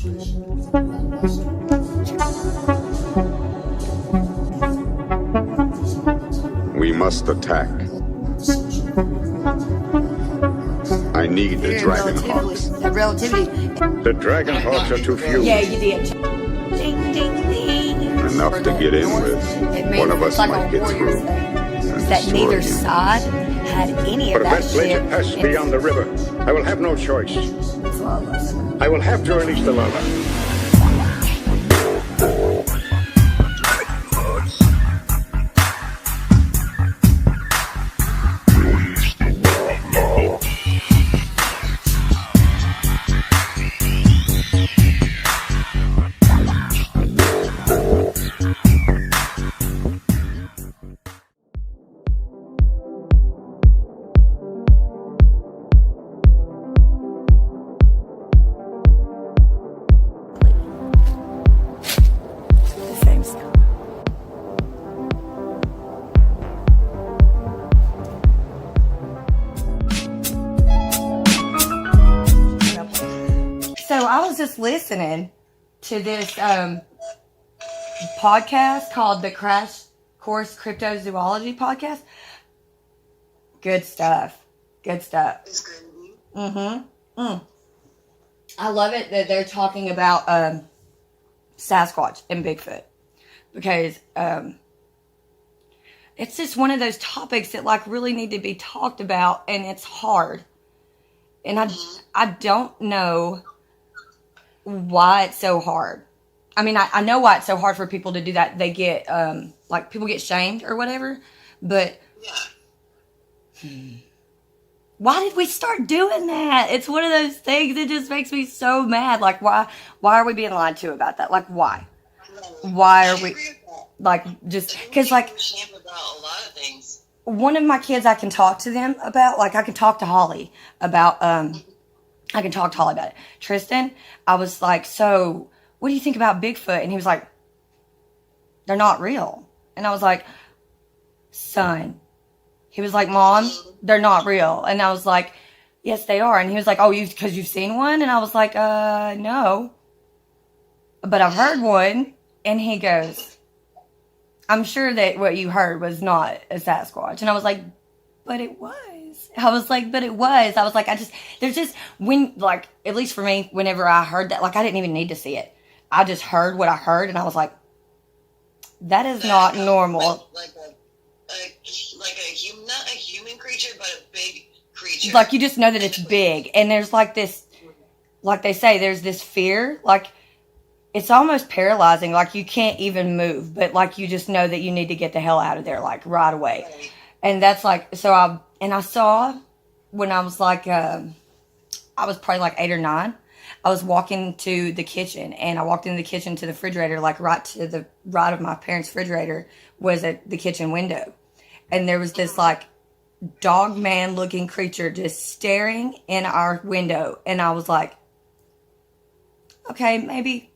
We must attack. I need the Dragon Hawks. Relativity. The Dragon Hawks are too few. Yeah, you did. Ding, ding, ding. Enough to get in with. One of us might get through. That neither side had any of But that if that blade passes beyond the river, I will have no choice. I will have to release the lava. So I was just listening to this podcast called the Crash Course Cryptozoology Podcast. Good stuff. Good stuff. I love it that they're talking about Sasquatch and Bigfoot, because it's just one of those topics that like really need to be talked about, and it's hard. And I don't know why it's so hard. I mean, I know why it's so hard for people to do that. They get, like, people get shamed or whatever. But why did we start doing that? It's one of those things that just makes me so mad. Like, why are we being lied to about that? Like, why? Why are we, like, just, because, like, about a lot of things. One of my kids, I can talk to them about, like, I can talk to Holly about, I can talk to Holly about it. Tristan, I was like, so, what do you think about Bigfoot? And he was like, they're not real. And I was like, son. He was like, Mom, they're not real. And I was like, yes, they are. And he was like, oh, because you've seen one? And I was like, no. But I've heard one. And he goes, I'm sure that what you heard was not a Sasquatch. And I was like, but it was. I was like, but it was. I was like, there's just, when, like, at least for me, whenever I heard that, like, I didn't even need to see it. I just heard what I heard, and I was like, that is not normal. Like a human, not a human creature, but a big creature. Like, you just know that it's big. And there's, like, this, like they say, there's this fear, like, it's almost paralyzing. Like, you can't even move, but, like, you just know that you need to get the hell out of there, like, right away. Right. And that's, like, so I saw, when I was, like, I was probably, like, 8 or 9, I was walking to the kitchen, and I walked into the kitchen to the refrigerator, like, right to the right of my parents' refrigerator was at the kitchen window. And there was this, like, dog man looking creature just staring in our window. And I was like, okay, maybe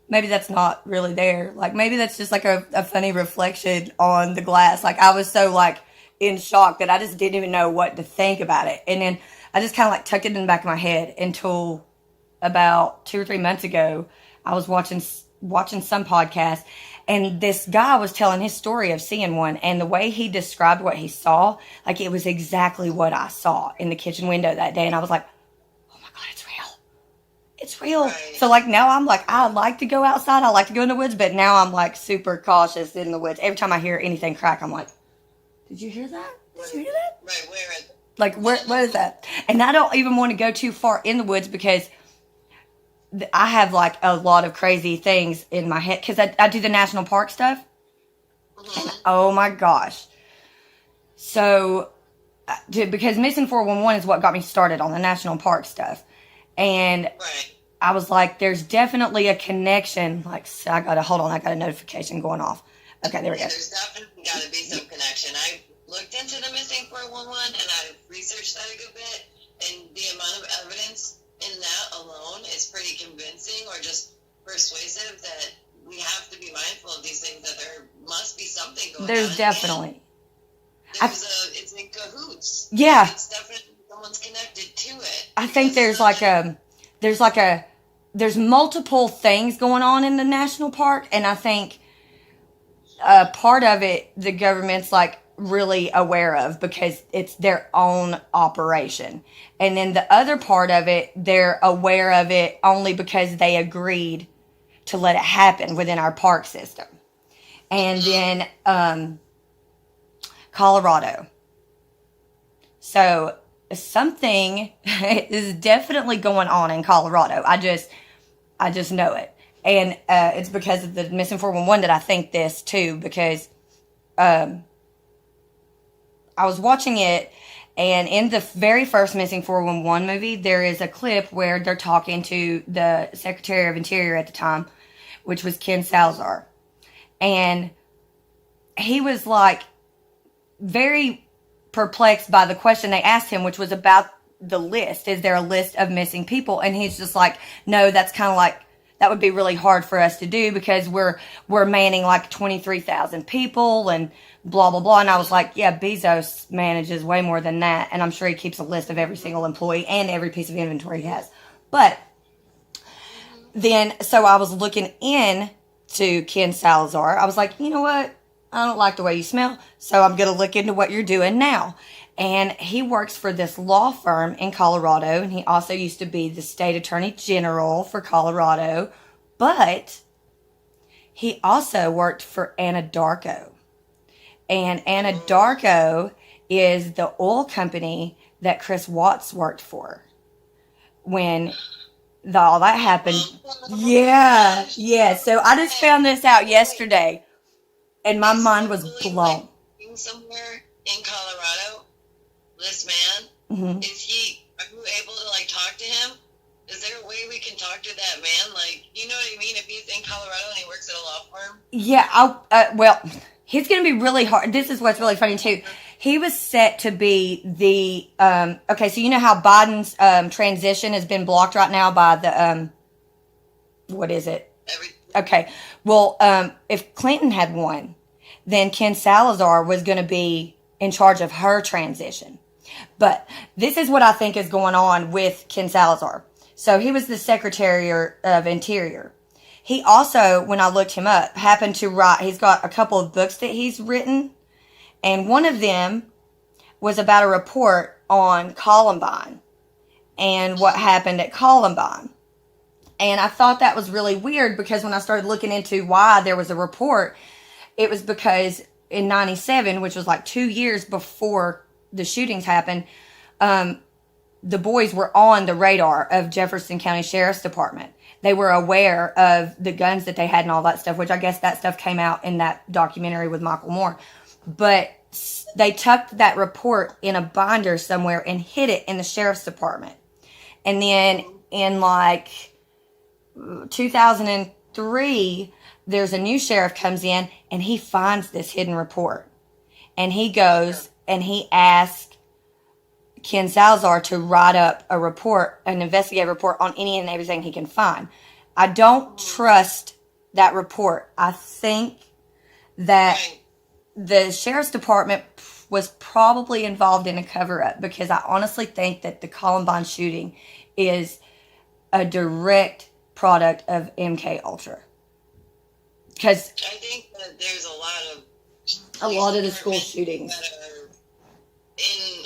that's not really there. Like, maybe that's just like a funny reflection on the glass. Like, I was so, like, in shock that I just didn't even know what to think about it. And then I just kind of, like, tucked it in the back of my head until about 2 or 3 months ago. I was watching some podcast, and this guy was telling his story of seeing one. And the way he described what he saw, like, it was exactly what I saw in the kitchen window that day. And I was like, oh my God, it's real. It's real. Right. So, like, now I'm like, I like to go outside. I like to go in the woods. But now I'm, like, super cautious in the woods. Every time I hear anything crack, I'm like, did you hear that? Did you hear that? Right, where? Like, what is that? And I don't even want to go too far in the woods because I have, like, a lot of crazy things in my head. Because I do the national park stuff. Mm-hmm. And, oh, my gosh. So, because Missing 411 is what got me started on the national park stuff. And Right. I was like, there's definitely a connection. Like, so I got a notification going off. Okay, there we go. There's definitely got to be some connection. I looked into the Missing 411 and I researched that a good bit. And the amount of evidence in that alone is pretty convincing or just persuasive that we have to be mindful of these things, that there must be something going on. There's definitely. It's in cahoots. Yeah. It's definitely someone's connected to it. I think there's like a there's multiple things going on in the national park, and I think part of it the government's like really aware of because it's their own operation, and then the other part of it they're aware of it only because they agreed to let it happen within our park system. And then Colorado. So something is definitely going on in Colorado. I just know it. And it's because of the Missing 411 that I think this too, because I was watching it, and in the very first Missing 411 movie, there is a clip where they're talking to the Secretary of Interior at the time, which was Ken Salazar. And he was like very perplexed by the question they asked him, which was about the list. Is there a list of missing people? And he's just like, no, that's kind of like, that would be really hard for us to do because we're manning like 23,000 people and blah, blah, blah. And I was like, yeah, Bezos manages way more than that. And I'm sure he keeps a list of every single employee and every piece of inventory he has. But then, so I was looking in to Ken Salazar. I was like, you know what? I don't like the way you smell, so I'm going to look into what you're doing now. And he works for this law firm in Colorado, and he also used to be the state attorney general for Colorado, but he also worked for Anadarko. And Anadarko is the oil company that Chris Watts worked for when all that happened. Yeah. So I just found this out yesterday, and my mind was blown. Somewhere in Colorado, this man, are you able to like talk to him? Is there a way we can talk to that man? Like, you know what I mean? If he's in Colorado and he works at a law firm? Yeah, well, he's going to be really hard. This is what's really funny too. He was set to be the, okay, so you know how Biden's transition has been blocked right now by the, what is it? Okay, well, if Clinton had won, then Ken Salazar was going to be in charge of her transition. But this is what I think is going on with Ken Salazar. So he was the Secretary of Interior. He also, when I looked him up, happened to write, he's got a couple of books that he's written. And one of them was about a report on Columbine and what happened at Columbine. And I thought that was really weird because when I started looking into why there was a report, it was because in 97, which was like 2 years before the shootings happened, the boys were on the radar of Jefferson County Sheriff's Department. They were aware of the guns that they had and all that stuff, which I guess that stuff came out in that documentary with Michael Moore. But they tucked that report in a binder somewhere and hid it in the Sheriff's Department. And then in like 2003, there's a new sheriff comes in and he finds this hidden report. And he goes and he asks Ken Salazar to write up a report, an investigative report on any and everything he can find. I don't trust that report. I think that the Sheriff's Department was probably involved in a cover-up because I honestly think that the Columbine shooting is a direct product of MK Ultra. Because I think that there's a lot of the school shootings that are in,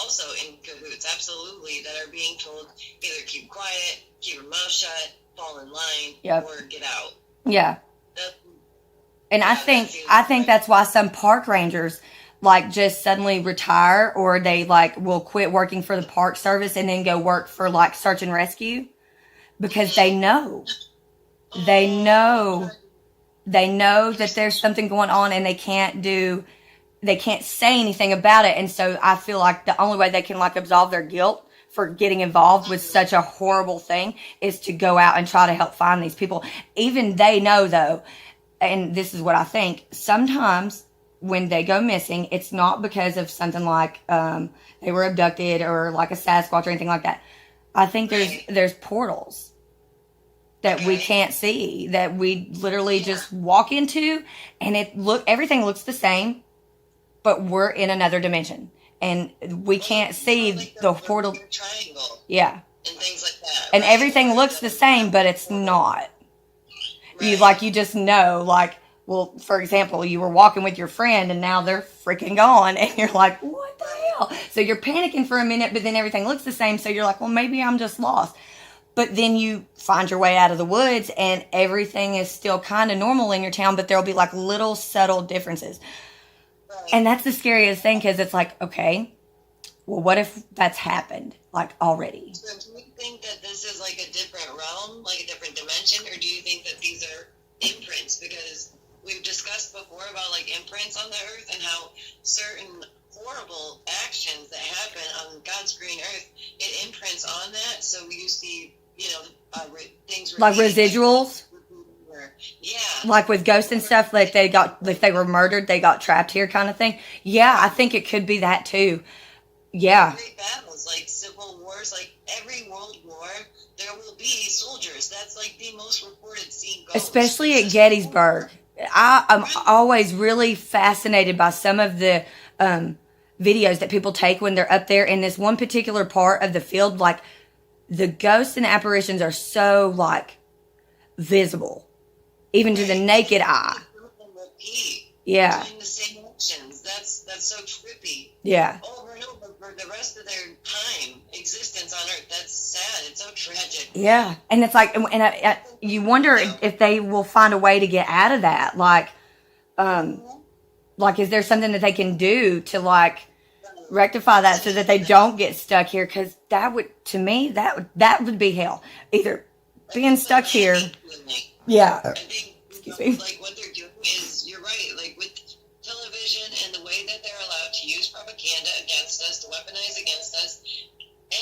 also in cahoots, absolutely, that are being told either keep quiet, keep your mouth shut, fall in line, or get out. Yeah. And I think that's why some park rangers like just suddenly retire, or they like will quit working for the park service and then go work for like search and rescue because they know that there's something going on and they can't say anything about it. And so I feel like the only way they can like absolve their guilt for getting involved with such a horrible thing is to go out and try to help find these people. Even they know though, and this is what I think, sometimes when they go missing, it's not because of something like they were abducted or like a Sasquatch or anything like that. I think there's portals that we can't see, that we literally just walk into, and everything looks the same, but we're in another dimension, and we can't see like the portal. Triangle. Yeah. And things like that. And everything looks the same, but it's not. You just know, like, well, for example, you were walking with your friend and now they're freaking gone. And you're like, what the hell? So you're panicking for a minute, but then everything looks the same. So you're like, well, maybe I'm just lost. But then you find your way out of the woods and everything is still kind of normal in your town, but there'll be like little subtle differences. Right. And that's the scariest thing, because it's like, okay, well, what if that's happened, like, already? So do you think that this is like a different realm, like a different dimension, or do you think that these are imprints? Because we've discussed before about like imprints on the earth and how certain horrible actions that happen on God's green earth, it imprints on that. So you see, things like residuals. Yeah. Like with ghosts and stuff, like if they were murdered, they got trapped here, kind of thing. Yeah, I think it could be that too. Yeah. Great battles, like civil wars, like every world war, there will be soldiers. That's like the most reported seen ghosts. Especially at Gettysburg. I'm always really fascinated by some of the videos that people take when they're up there in this one particular part of the field. Like, the ghosts and apparitions are so, like, visible, even to the naked eye. Yeah. Doing the same actions. That's so trippy. Yeah. Over and over for the rest of their time, existence on Earth. That's sad. It's so tragic. Yeah. And it's like, and you wonder if they will find a way to get out of that. Like, is there something that they can do to, like, rectify that so that they don't get stuck here? Because that would, to me, that would be hell. Either being stuck here. Yeah. I think, like, what they're doing is, you're right, like, with television and the way that they're allowed to use propaganda against us, to weaponize against us,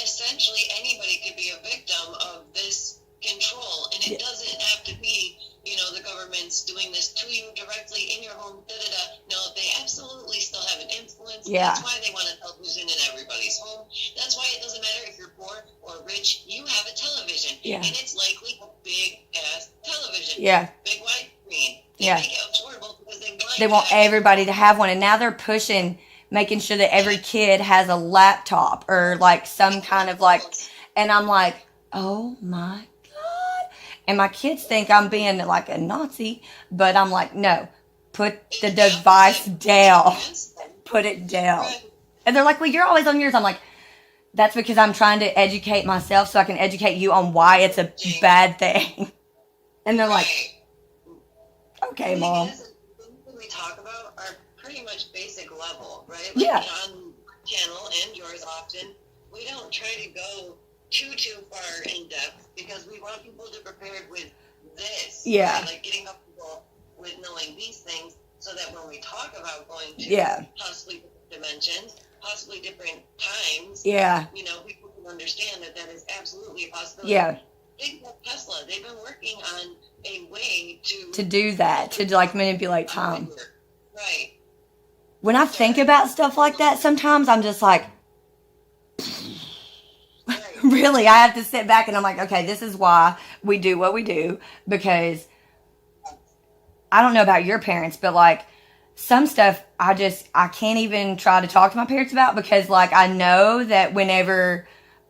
essentially anybody could be a victim of this control. And it doesn't have to be, the government's doing this to you directly in your home, da-da-da. No, they absolutely still have an influence. Yeah. That's why they want a television in everybody's home. That's why it doesn't matter if you're poor or rich, you have a television. Yeah. And it's likely a big-ass television. Yeah. Big white screen. Yeah. Make it affordable because they want everybody to have one. And now they're making sure that every kid has a laptop or, like, some kind of, like, and I'm like, oh my God. And my kids think I'm being like a Nazi, but I'm like, no, put the device down. Put it down. And they're like, well, you're always on yours. I'm like, that's because I'm trying to educate myself so I can educate you on why it's a bad thing. And they're like, okay, Mom. Things that we talk about are pretty much basic level, right? Like, yeah. On channel and yours often, we don't try to go too far in depth because we want people to prepare with this. Yeah. Right? Like getting comfortable with knowing these things so that when we talk about going to possibly different dimensions, possibly different times, people can understand that is absolutely a possibility. Yeah. Think about Tesla. They've been working on a way to do that, to, like, manipulate time. Right. When I think about stuff like that, sometimes I'm just like, really, I have to sit back and I'm like, okay, this is why we do what we do, because I don't know about your parents, but, like, some stuff I can't even try to talk to my parents about, because, like, I know that whenever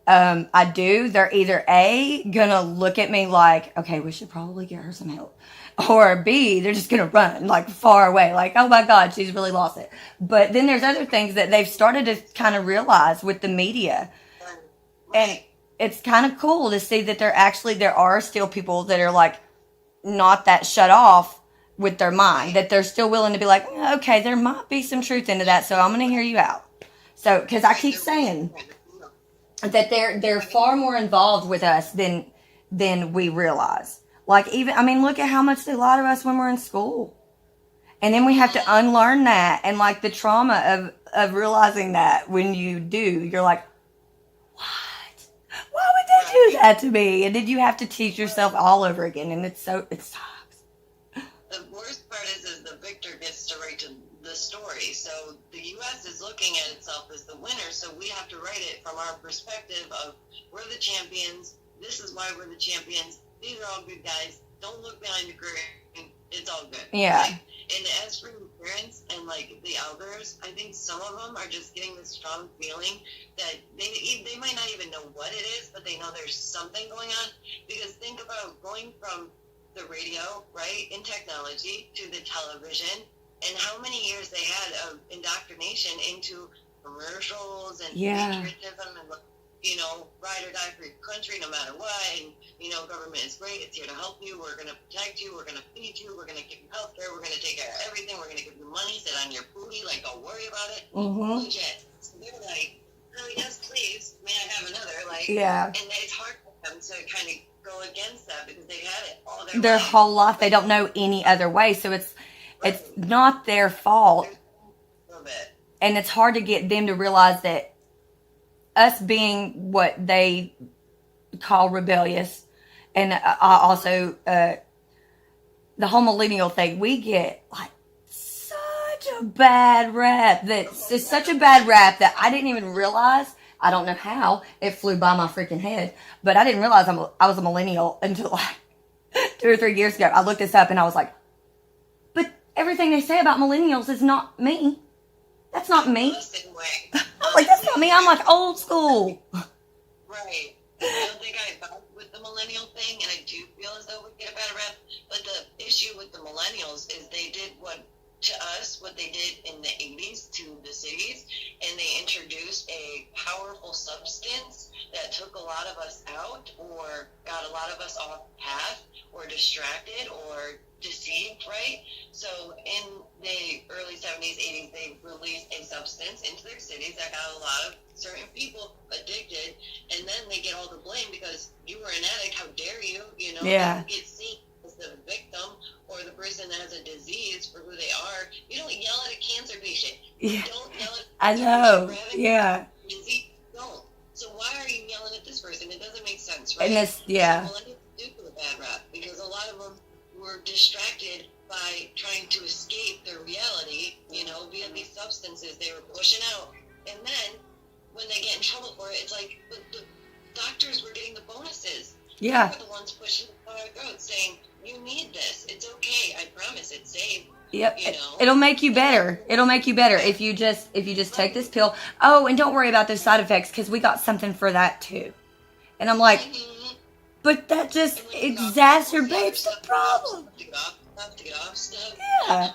I do, they're either A, gonna look at me like, okay, we should probably get her some help, or B, they're just gonna run, like, far away, like, oh my God, she's really lost it. But then there's other things that they've started to kind of realize with the media. And it's kind of cool to see that there are still people that are, like, not that shut off with their mind, that they're still willing to be like, okay, there might be some truth into that, so I'm going to hear you out. So, because I keep saying that they're far more involved with us than we realize. Like, even, I mean, look at how much they lie to us when we're in school. And then we have to unlearn that, and, like, the trauma of realizing that when you do, you're like, why would they do that to me? And then you have to teach yourself all over again, and it sucks. The worst part is the victor gets to write the story. So the U.S. is looking at itself as the winner, so we have to write it from our perspective of, we're the champions, this is why we're the champions, these are all good guys, don't look behind the curtain, it's all good. Yeah. Right? And as for parents and like the elders, I think some of them are just getting this strong feeling that they might not even know what it is, but they know there's something going on. Because think about going from the radio, right, in technology to the television, and how many years they had of indoctrination into commercials and patriotism and, you know, ride or die for your country no matter what, and, you know, government is great, it's here to help you, we're going to protect you, we're going to feed you, we're going to give you health care, we're going to take care of everything, we're going to give you money, sit on your booty, like, don't worry about it. Legit. So they're like, oh, yes, please, may I have another? Like, and it's hard for them to kind of go against that because they've had it all their life. Whole life. They don't know any other way, so it's not their fault. And it's hard to get them to realize that us being what they call rebellious, and also the whole millennial thing, we get like such a bad rap. It's such a bad rap that I didn't even realize. I don't know how it flew by my freaking head, but I didn't realize I was a millennial until like 2 or 3 years ago. I looked this up and I was like, but everything they say about millennials is not me. That's not me. I'm like, that's not me. I'm like old school. Right. I don't think I vibe with the millennial thing, and I do feel as though we get a bad rap. But the issue with the millennials is they did what they did in the 80s to the cities, and they introduced a powerful substance that took a lot of us out or got a lot of us off path or distracted or deceived, right? So in the early 70s, 80s, they released a substance into their cities that got a lot of certain people addicted, and then they get all the blame because you were an addict, how dare you, you know, get seen as the victim or the person that has a disease for who they are. You don't yell at a cancer patient. You don't yell at a cancer patient for disease. Don't. So why are you yelling at this person? It doesn't make sense, right? And it's, Millennials do feel a bad rap because a lot of them were distracted by trying to escape their reality, you know, via these substances they were pushing out. And then when they get in trouble for it, it's like, but the doctors were getting the bonuses. They were the ones pushing it down our throats saying, you need this. It's okay. I promise it's safe. Yep. You know? It'll make you better. It'll make you better if you just take this pill. Oh, and don't worry about those side effects because we got something for that too. And I'm like, but that just exacerbates the problem. To get off stuff. Yeah.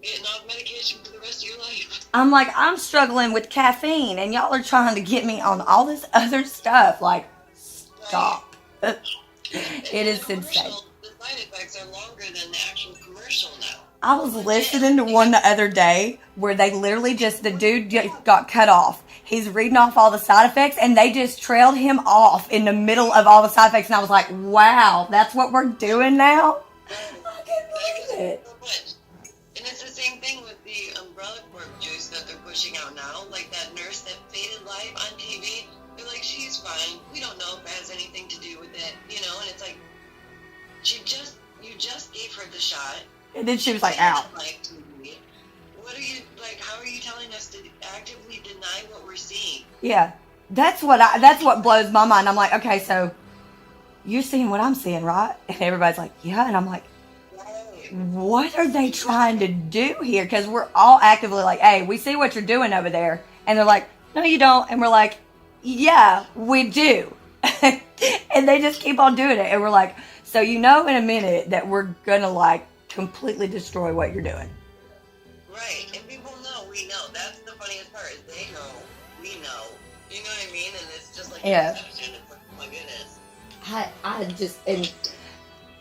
Getting off medication for the rest of your life. I'm like, I'm struggling with caffeine and y'all are trying to get me on all this other stuff. Like, stop. It is insane. The side effects are longer than the actual commercial now. I was listening to one the other day where they literally the dude got cut off. He's reading off all the side effects and they just trailed him off in the middle of all the side effects. And I was like, wow, that's what we're doing now? I can't believe it. And it's the same thing with the umbrella corp juice that they're pushing out now. Like that nurse that faded life on TV. They're like, she's fine. We don't know if it has anything to do with it. You know, and it's like, you just gave her the shot. And then she was like, out. What are you, like, how are you telling us to actively deny what we're seeing? Yeah. That's what blows my mind. I'm like, okay, so you're seeing what I'm seeing, right? And everybody's like, yeah. And I'm like, what are they trying to do here? Because we're all actively like, hey, we see what you're doing over there. And they're like, no, you don't. And we're like, yeah, we do. And they just keep on doing it. And we're like, so you know in a minute that we're going to like completely destroy what you're doing. Right. And people know, we know. That's the funniest part is they know, we know. You know what I mean? And it's just like, perception. It's like, oh my goodness.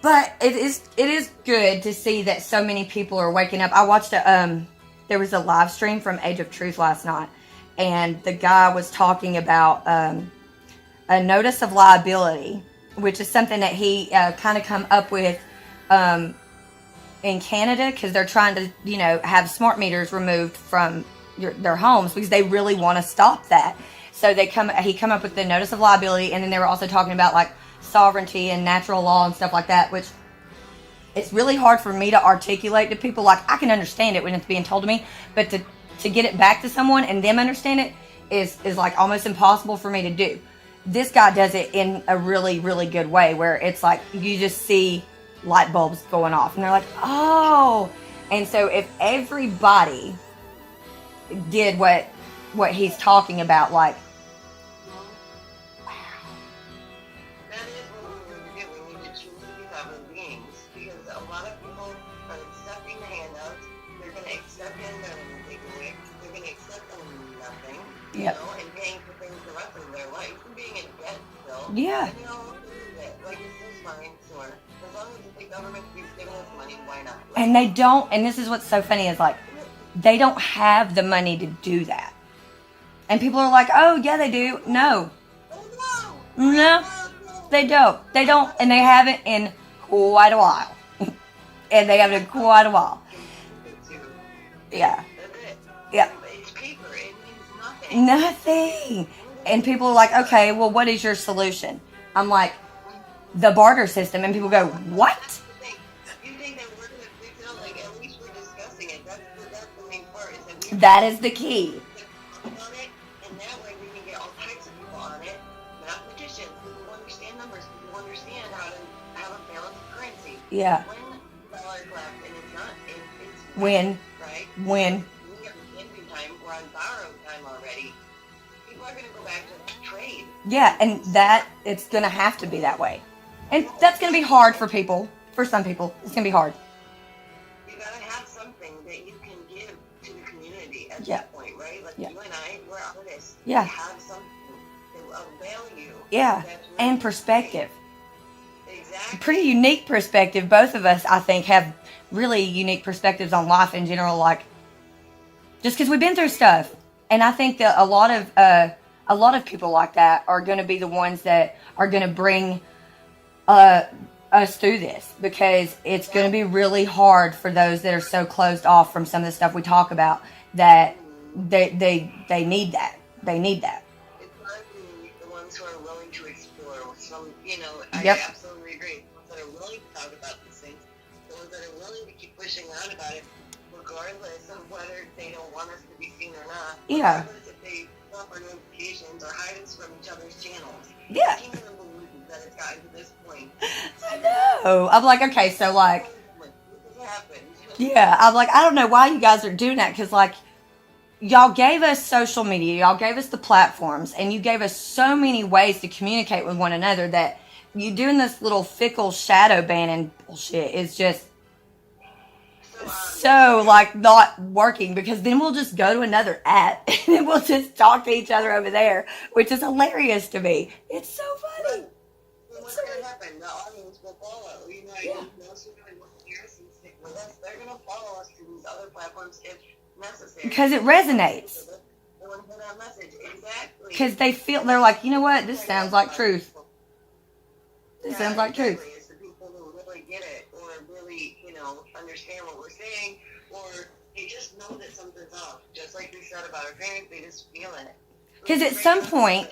But it is good to see that so many people are waking up. I watched there was a live stream from Age of Truth last night, and the guy was talking about a notice of liability, which is something that he kind of come up with in Canada because they're trying to, have smart meters removed from their homes because they really want to stop that. So he come up with the notice of liability, and then they were also talking about like sovereignty and natural law and stuff like that, which it's really hard for me to articulate to people. Like, I can understand it when it's being told to me, but to get it back to someone and them understand it is like almost impossible for me to do. This guy does it in a really, really good way where it's like you just see light bulbs going off and they're like, oh. And so if everybody did what he's talking about, like, That is what we need to do. We need to truly be sovereign beings, because a lot of people are accepting the handouts. They're going to accept it and they're going to take away. They're going to accept nothing, Yep. and paying for things the rest of their life and being in debt still. Yeah. And, like, it's just fine, sure. As long as the government keeps giving us money, why not? And they don't, and this is what's so funny is, like, they don't have the money to do that. And people are like, oh, yeah, they do. No. No, they don't. They don't, and they haven't in quite a while. And they haven't in quite a while. Yeah. Yeah. It's paper. It means nothing. Nothing. And people are like, okay, well, what is your solution? I'm like, the barter system. And people go, what? You think that we're going to fix it? Like, at least we're discussing it. That's the main part. Is that we That is the key. on it, and that way we can get all types of people on it. Mathematicians, people who understand numbers, people who understand how to have a balanced currency. Yeah. When the dollar collapsed, and it's not, it's When. right? When. We have ending time. We're on borrowed time already. People are going to go back to trade. Yeah, and that, it's going to have to be that way. And that's going to be hard for people. For some people, it's going to be hard. You got to have something that you can give to the community at Yeah. that point, right? Like Yeah. you and I, we're artists. Yeah. We have something of value. Yeah, that's really and perspective. Exactly. Pretty unique perspective. Both of us, I think, have really unique perspectives on life in general. Like, just because we've been through stuff, and I think that a lot of people like that are going to be the ones that are going to bring us through this, because it's going to be really hard for those that are so closed off from some of the stuff we talk about, that they need that. They need that. It's hard to meet the ones who are willing to explore. Some, I Yep. absolutely agree. The ones that are willing to talk about these things, the ones that are willing to keep pushing on about it, regardless of whether they don't want us to be seen or not. Yeah. Regardless if they stop our notifications or hide us from each other's channels. Yeah. I can't even believe that it's gotten to this point. I know. I'm like, okay, so like, This has happened. yeah, I'm like, I don't know why you guys are doing that, because like, y'all gave us social media, y'all gave us the platforms, and you gave us so many ways to communicate with one another, that you doing this little fickle shadow banning bullshit is just so like not working, because then we'll just go to another app and then we'll just talk to each other over there, which is hilarious to me. It's so funny. So what's going to happen? The audience will follow. Those who really want to hear us and stick with us, they're going to follow us to these other platforms if necessary. Because it resonates. They want to hear that message. Exactly. Because they're like, you know what? This sounds like truth. This sounds like exactly. truth. It's the people who really get it, or really, understand what we're saying, or they just know that something's off. Just like we said about our parents, they just feel it. Because at some point,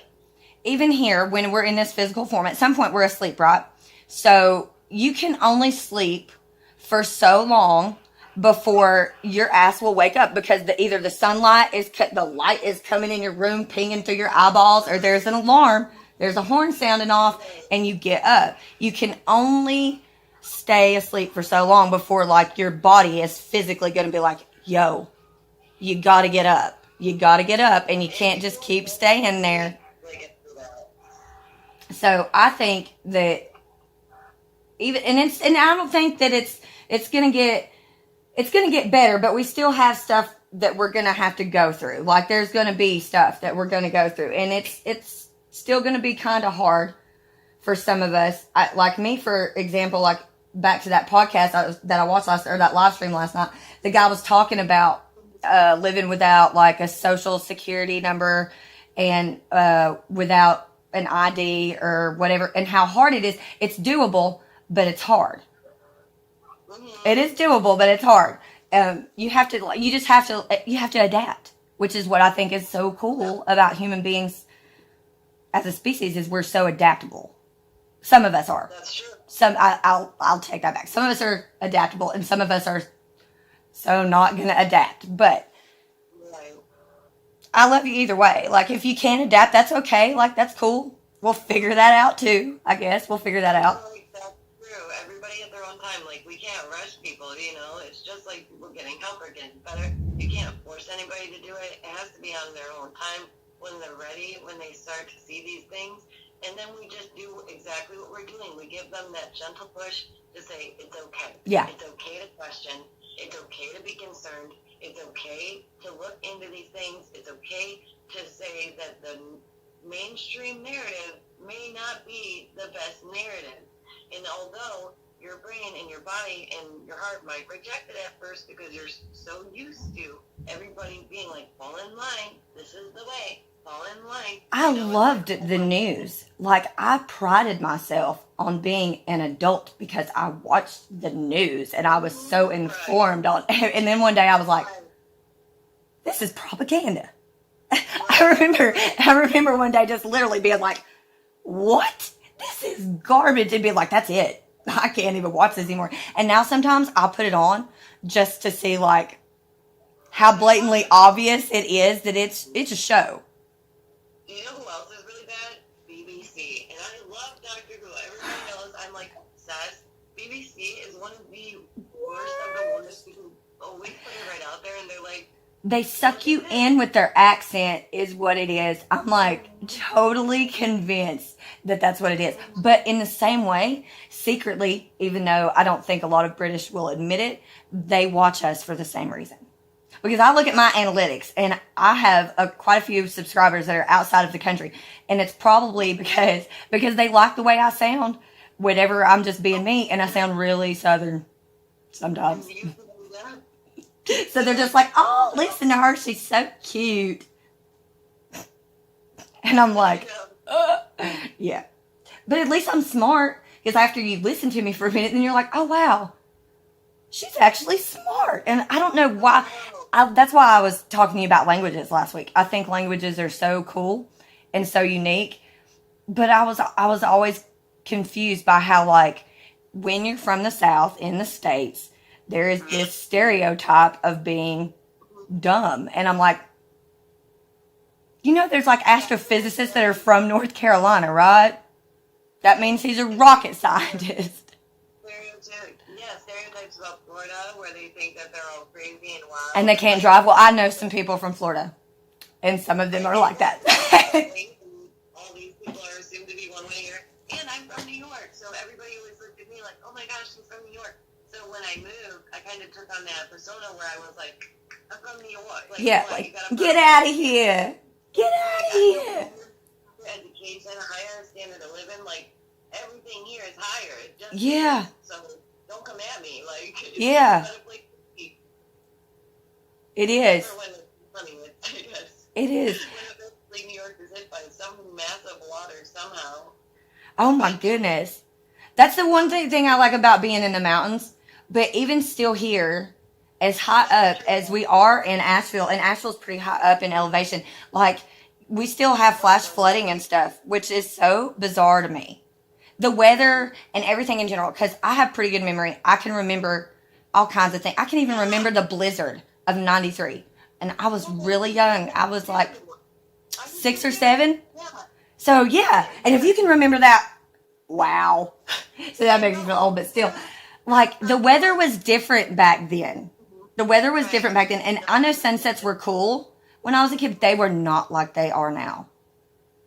even here, when we're in this physical form, at some point we're asleep, right? So you can only sleep for so long before your ass will wake up, because either the sunlight the light is coming in your room, pinging through your eyeballs, or there's an alarm, there's a horn sounding off, and you get up. You can only stay asleep for so long before like your body is physically going to be like, yo, you got to get up. You got to get up, and you can't just keep staying there. So I think that and I don't think that it's going to get better, but we still have stuff that we're going to have to go through. Like, there's going to be stuff that we're going to go through, and it's still going to be kind of hard for some of us. Like me, for example, like back to that podcast that I watched that live stream last night, the guy was talking about living without like a social security number and without an ID or whatever, and how hard it is. It's doable, but it's hard. It is doable, but it's hard. You have to adapt, which is what I think is so cool about human beings as a species, is we're so adaptable. Some of us are. That's true. I'll take that back. Some of us are adaptable, and some of us are so not gonna adapt. But Right. I love you either way. Like, if you can't adapt, that's okay. Like, that's cool. We'll figure that out too. I guess we'll figure that out. Like, that's true. Everybody at their own time. Like, we can't rush people. It's just like people often. But you can't force anybody to do it. It has to be on their own time when they're ready, when they start to see these things. And then we just do exactly what we're doing. We give them that gentle push to say, it's okay. Yeah. It's okay to question. It's okay to be concerned. It's okay to look into these things. It's okay to say that the mainstream narrative may not be the best narrative. And although your brain and your body and your heart might reject it at first because you're so used to everybody being like, fall in line, this is the way, fall in line. I loved the news. Like, I prided myself on being an adult because I watched the news and I was so informed on. And then one day I was like, this is propaganda. I remember one day just literally being like, what? This is garbage. And being like, that's it. I can't even watch this anymore. And now sometimes I'll put it on just to see like how blatantly obvious it is that it's a show. You know who else is really bad? BBC. And I love Doctor Who. Everybody knows I'm like obsessed. BBC is one of the worst of the worst. People always put it right out there and they're like, they suck you in with their accent is what it is. I'm like totally convinced that that's what it is. But in the same way, secretly, even though I don't think a lot of British will admit it, they watch us for the same reason. Because I look at my analytics and I have quite a few subscribers that are outside of the country. And it's probably because they like the way I sound whenever I'm just being me. And I sound really Southern sometimes. So they're just like, oh, listen to her. She's so cute. And I'm like, yeah. But at least I'm smart. Because after you listen to me for a minute, then you're like, oh, wow. She's actually smart. And I don't know why. That's why I was talking to you about languages last week. I think languages are so cool and so unique. But I was always confused by how, like, when you're from the South in the States, there is this stereotype of being dumb. And I'm like, you know, there's like astrophysicists that are from North Carolina, right? That means he's a rocket scientist. Stereotypes about Florida where they think that they're all crazy and wild. And they can't drive. Well, I know some people from Florida. And some of them are like that. All these people are assumed to be one way here. And I'm from New York. So everybody always looked at me like, oh my gosh, she's from New York. So when I moved, I kind of took on that persona where I was like, I'm from New York. Like, yeah, like, get out of here. Get out of here. Education, higher standard of living, like, everything here is higher. It just yeah. Is. So don't come at me. Like, yeah. It is. It is. When New York is hit by some massive water somehow. Oh my goodness. That's the one thing I like about being in the mountains. But even still here, as high up as we are in Asheville, and Asheville's pretty high up in elevation, like, we still have flash flooding and stuff, which is so bizarre to me. The weather and everything in general, because I have pretty good memory. I can remember all kinds of things. I can even remember the blizzard of 93. And I was really young. I was like 6 or 7. So, yeah. And if you can remember that, wow. So that makes me feel old, but still. Like, the weather was different back then. The weather was different back then. And I know sunsets were cool when I was a kid, but they were not like they are now.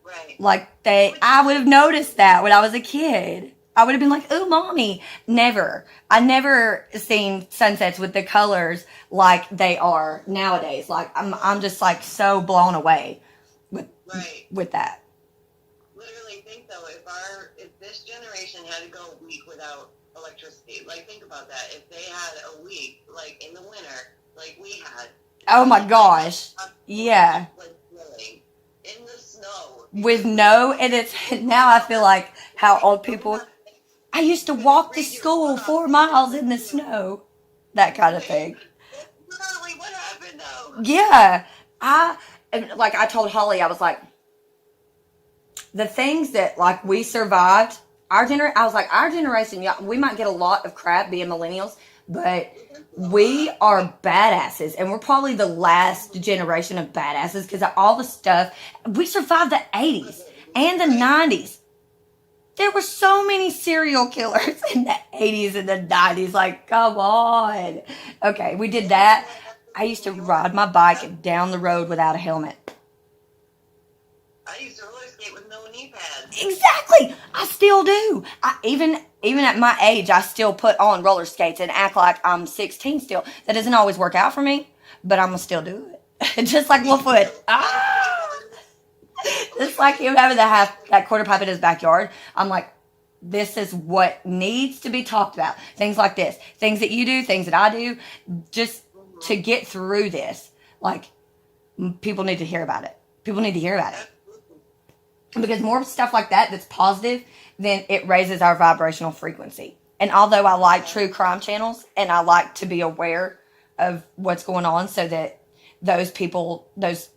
Right. Like, I would have noticed that when I was a kid. I would have been like, oh, mommy. Never. I never seen sunsets with the colors like they are nowadays. Like, I'm just, like, so blown away with that. Literally think, though, if this generation had to go a week without electricity, like, think about that. If they had a week, like, in the winter, like we had. Oh, my gosh. Yeah. Like, really, in the snow. With and it's, now I feel like how old people, I used to walk to school 4 miles in the snow. That kind of thing. Literally, what happened, though? Yeah. I told Holly, I was like, the things that, like, we survived, our generation, yeah, we might get a lot of crap being millennials, but we are badasses, and we're probably the last generation of badasses because of all the stuff. We survived the 80s and the 90s. There were so many serial killers in the 80s and the 90s. Like, come on. Okay, we did that. I used to ride my bike down the road without a helmet. I used to roller skate with no knee pads. Exactly. I still do. Even at my age, I still put on roller skates and act like I'm 16 still. That doesn't always work out for me, but I'm gonna still do it. Just like Wolfwood. Just like him having that quarter pipe in his backyard. I'm like, this is what needs to be talked about. Things like this. Things that you do, things that I do, just to get through this. Like, people need to hear about it. People need to hear about it. Because more stuff like that that's positive, then it raises our vibrational frequency. And although I like true crime channels and I like to be aware of what's going on so that those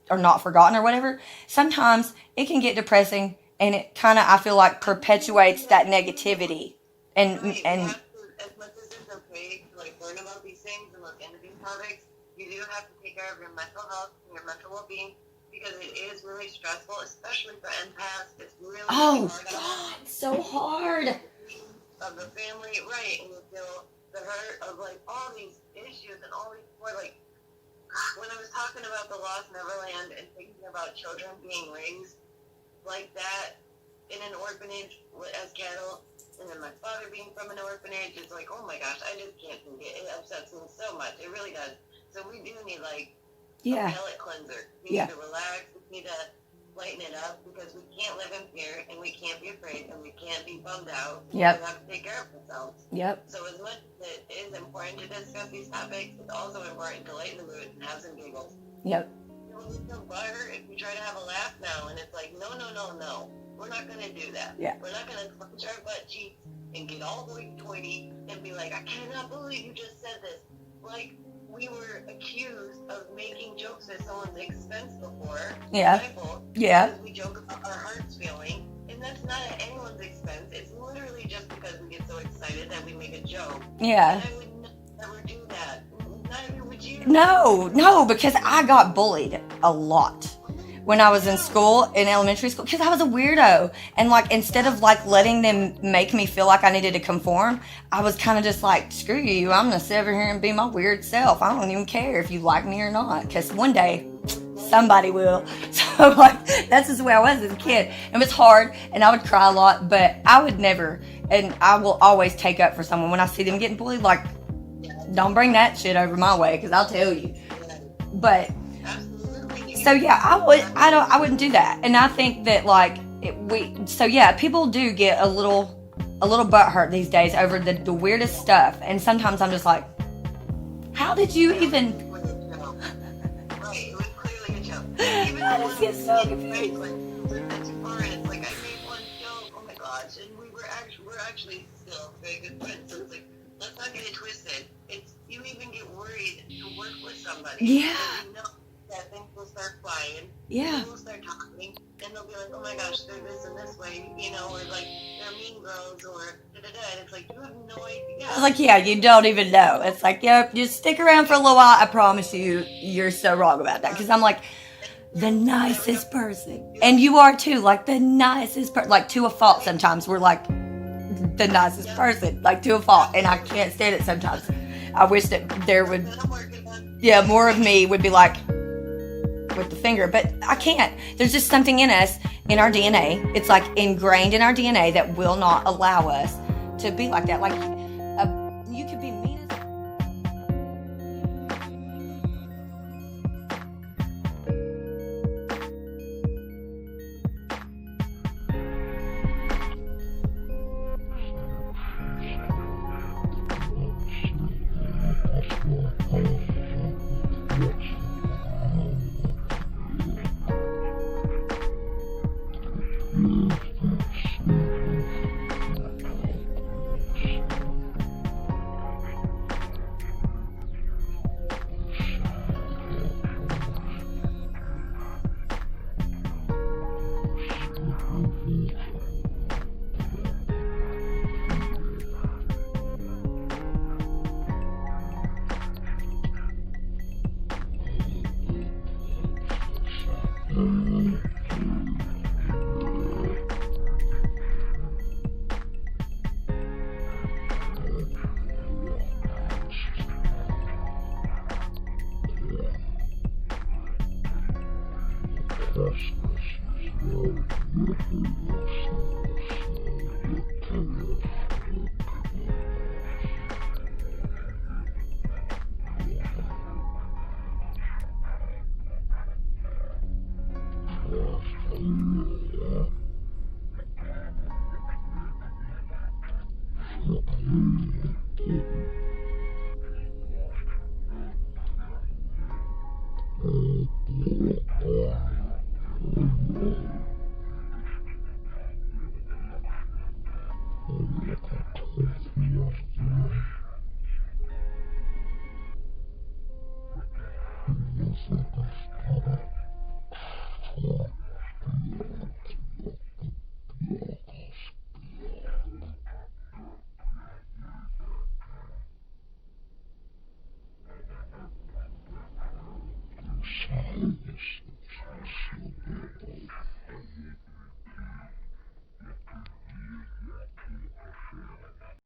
are not forgotten or whatever, sometimes it can get depressing and it kind of, I feel like, perpetuates that negativity. And as much as it's okay to like learn about these things and look into these topics, you do have to take care of your mental health and your mental well-being. Because it is really stressful, especially for empaths. It's really hard. God, so hard. Of the family, right? And you feel the hurt of like all these issues and all these like when I was talking about the Lost Neverland and thinking about children being raised like that in an orphanage as cattle, and then my father being from an orphanage, it's like, oh my gosh, I just can't think it. It upsets me so much. It really does. So we do need like a palate cleanser. We need to relax. We need to lighten it up because we can't live in fear and we can't be afraid and we can't be bummed out. Yep. We have to take care of ourselves. Yep. So as much as it is important to discuss these topics, it's also important to lighten the mood and have some giggles. Yep. It's so butthurt if we try to have a laugh now and it's like, no. We're not going to do that. Yeah. We're not going to clench our butt cheeks and get all hoity-toity and be like, I cannot believe you just said this. Like, we were accused of making jokes at someone's expense before. Yeah. Because we joke about our hearts feeling. And that's not at anyone's expense. It's literally just because we get so excited that we make a joke. Yeah. And I would never do that. Neither would you. No, because I got bullied a lot when I was in school, in elementary school, because I was a weirdo. And like, instead of like letting them make me feel like I needed to conform, I was kind of just like, screw you, I'm gonna sit over here and be my weird self. I don't even care if you like me or not, because one day somebody will. So like, that's just the way I was as a kid. It was hard and I would cry a lot, but I would never, and I will always take up for someone when I see them getting bullied. Like, don't bring that shit over my way, because I'll tell you. But so yeah, I wouldn't do that. And I think that like people do get a little butthurt these days over the weirdest stuff. And sometimes I'm just like, how did you even? Right, it was clearly a joke. I just get so confused. It's like I made one joke. Oh my gosh, and we're actually still very good friends. So it's like, let's not get it twisted. You even get worried to work with somebody. Yeah. You know that things will start flying. Yeah. People will start talking, and they'll be like, oh my gosh, they're this and this way, or like, they're mean girls, or da-da-da. And it's like, you have no idea. I was like, yeah, you don't even know. It's like, yeah, just stick around for a little while. I promise you, you're so wrong about that. Because I'm like, the nicest person. And you are too, like the nicest person. Like, to a fault sometimes. We're like the nicest person. Like, to a fault. And I can't stand it sometimes. I wish that there would, more of me would be like, with the finger, but I can't. There's just something in us, in our DNA. It's like ingrained in our DNA that will not allow us to be like that. Like, you could be mean as... Yeah.